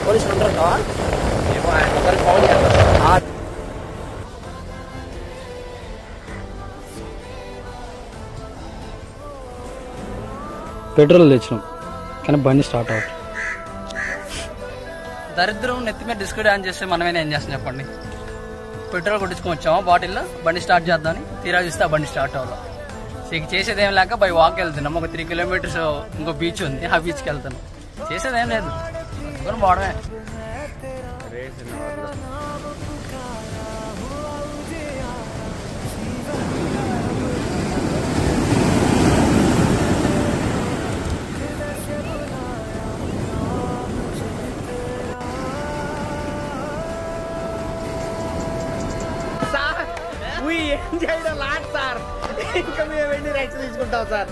పోలీసులు ఉంటారు ఏమో ఆయన ఒకరికి ఫోన్ చేస్తాం. పెట్రోల్ తెచ్చినాం కానీ బండి స్టార్ట్ అవుతుంది. దరిద్రం నెత్తి మీద డిస్క్ డాన్స్ చేస్తే మనమేనా ఏం చేస్తాం చెప్పండి. పెట్రోల్ కొట్టించుకొని వచ్చాము బాటిల్లో, బండి స్టార్ట్ చేద్దామని తీరా చూస్తే ఆ బండి స్టార్ట్ అవ్వాలి. ఇక చేసేదేం లేక బై వాక్ వెళ్తున్నాం. ఒక 3 కిలోమీటర్స్ ఇంకో బీచ్ ఉంది, ఆ బీచ్కి వెళ్తాను. చేసేదేం లేదు, పోవడమే. ఏం చేయడం లాట్ సార్, ఇంకా మేము వెళ్ళి రైట్స్ తీసుకుంటాం సార్.